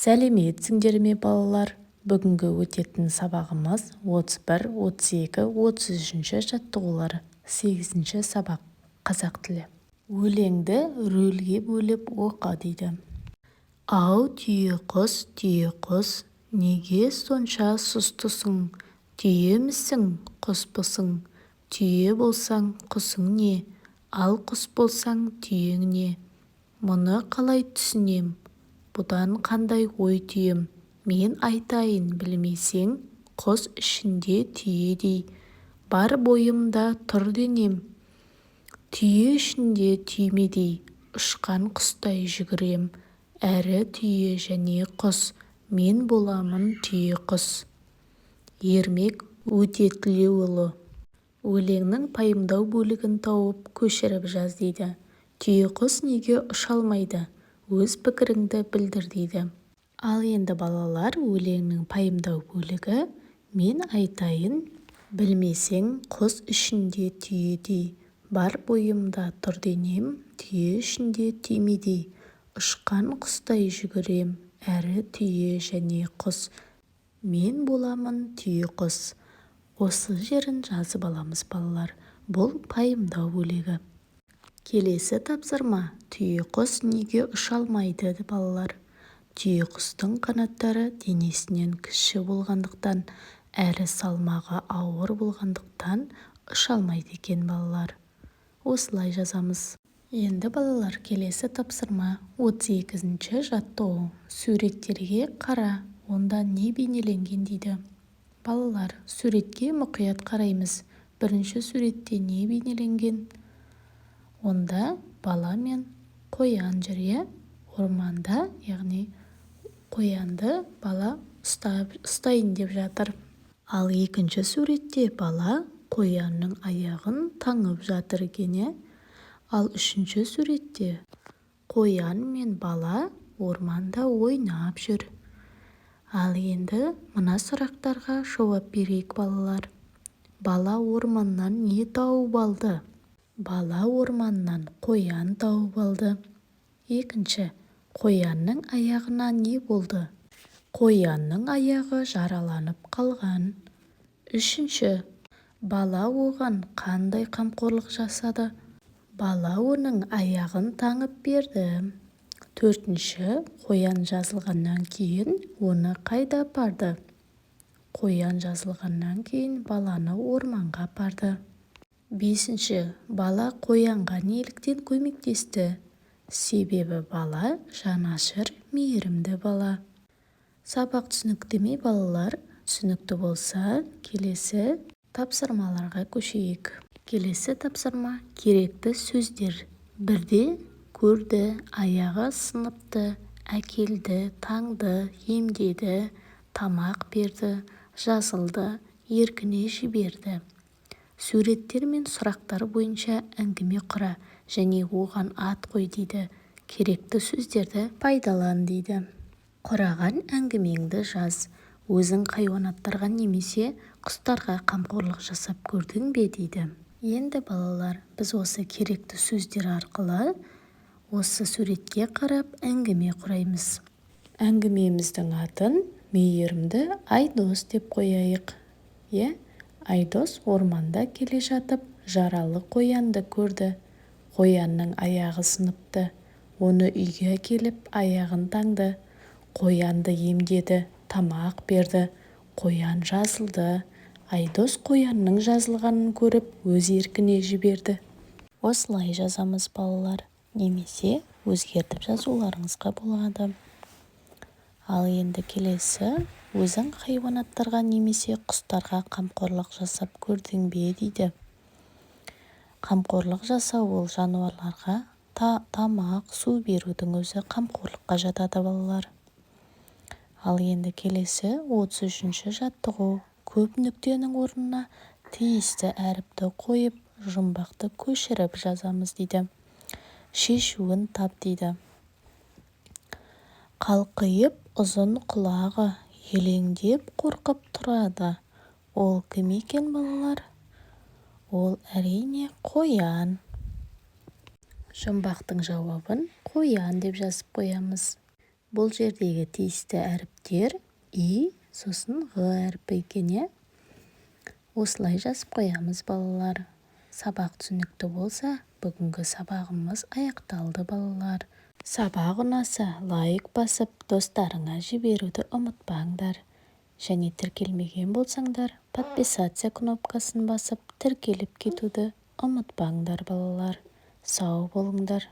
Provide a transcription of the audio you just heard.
Сәлеметсіңдер ме балалар? Бүгінгі өтетін сабағымыз 31, 32, 33 жаттығулар. 8 сабақ. Қазақ тілі. Өлеңді рөлге бөліп оқы дейді. Ау түйе құс, неге сонша сұстысың? Түйемісің, құспысың? Түйе болсаң, құсың не? Ал құс болсаң, түйең не? Мұны қалай түсінем? Бұдан қандай ой түйем? Мен айтайын, білмесең, құс ішінде түйедей. Бар бойымда тұр денем. Түйе ішінде түймедей, ұшқан құстай жүгірем. Әрі түйе және құс, мен боламын түйе құс. Ермек Өтетілеуұлы. Өлеңнің пайымдау бөлігін тауып көшіріп жаз дейді. Түйе құс неге ұша алмайды? Өз пікіріңді білдір дейді. Ал енді балалар, өлеңнің пайымдау бөлігі: мен айтайын, білмесең, құс ішінде түйедей. Бар бойымда тұр денем, түйе ішінде түймедей. Ұшқан құстай жүгірем, әрі түйе және құс, мен боламын түйе құс. Осы жерін жазып аламыз балалар. Бұл пайымдау бөлігі. Келесі тапсырма: түйе құс неге ұша алмайды балалар? Түйе құстың қанаттары денесінен кіші болғандықтан, әрі салмағы ауыр болғандықтан ұша алмайды екен балалар. Осылай жазамыз. Енді балалар, келесі тапсырма 32 жаттығу. Суреттерге қара, онда не бейнеленген дейді. Балалар, суретке мұқият қараймыз. Бірінші суретте не бейнеленген? Онда бала мен қоян жүр, орманда, яғни қоянды бала ұстайын деп жатыр. Ал екінші суретте бала қоянның аяғын таңып жатыр екен. Ал үшінші суретте қоян мен бала орманда ойнап жүр. Ал енді мына сұрақтарға жауап берейік балалар. Бала орманнан не тауып алды? Бала орманнан қоян тауып алды. Екінші, қоянның аяғына не болды? Қоянның аяғы жараланып қалған. Үшінші, бала оған қандай қамқорлық жасады? Бала оның аяғын таңып берді. Төртінші, қоян жазылғаннан кейін оны қайда апарды? Қоян жазылғаннан кейін баланы орманға апарды. Бесінші, бала қоянға неліктен көмектесті? Себебі бала жанашыр, мейірімді бала. Сабақ түсінікті ме балалар? Түсінікті болса, келесі тапсырмаларға көшейік. Келесі тапсырма: керекті сөздер. Бірде көрді, аяғы сыныпты, әкелді, таңды, емдеді, тамақ берді, жазылды, еркіне жіберді. Суреттер мен сұрақтар бойынша әңгіме құра және оған ат қой дейді. Керекті сөздерді пайдалан дейді. Құраған әңгімеңді жаз. Өзің хайуанаттарға немесе құстарға қамқорлық жасап көрдің бе дейді. Енді балалар, біз осы керекті сөздер арқылы осы суретке қарап әңгіме құраймыз. Әңгімеміздің атын мейірімді Айдос деп қояйық. Айдос орманда келе жатып, жаралы қоянды көрді. Қоянның аяғы сыныпты. Оны үйге әкеліп, аяғын таңды. Қоянды емдеді, тамақ берді. Қоян жазылды. Айдос қоянның жазылғанын көріп, өз еркіне жіберді. Осылай жазамыз балалар. Немесе өзгертіп жазуларыңызға болады. Ал енді келесі: өзің хайуанаттарға немесе құстарға қамқорлық жасап көрдің бе дейді. Қамқорлық жасау ол жануарларға тамақ, су берудің өзі қамқорлыққа жатады балалар. Ал енді келесі 33 жаттығу. Көп нүктенің орнына тиісті әріпті қойып, жұмбақты көшіріп жазамыз дейді. Шешуін тап дейді. Қалқиып ұзын құлағы, елеңдеп қорқып тұрады. Ол кім екен балалар? Ол әрине қоян. Жұмбақтың жауабын қоян деп жазып қоямыз. Бұл жердегі тиісті әріптер И, сосын Г әріпі екен, иә? Осылай жазып қоямыз, балалар. Сабақ түсінікті болса, бүгінгі сабағымыз аяқталды, балалар. Сабақ ұнаса, лайк басып, достарыңа жіберуді ұмытпаңдар. Және тіркелмеген болсаңдар, подписаться кнопкасын басып, тіркеліп кетуді ұмытпаңдар, балалар. Сау болыңдар.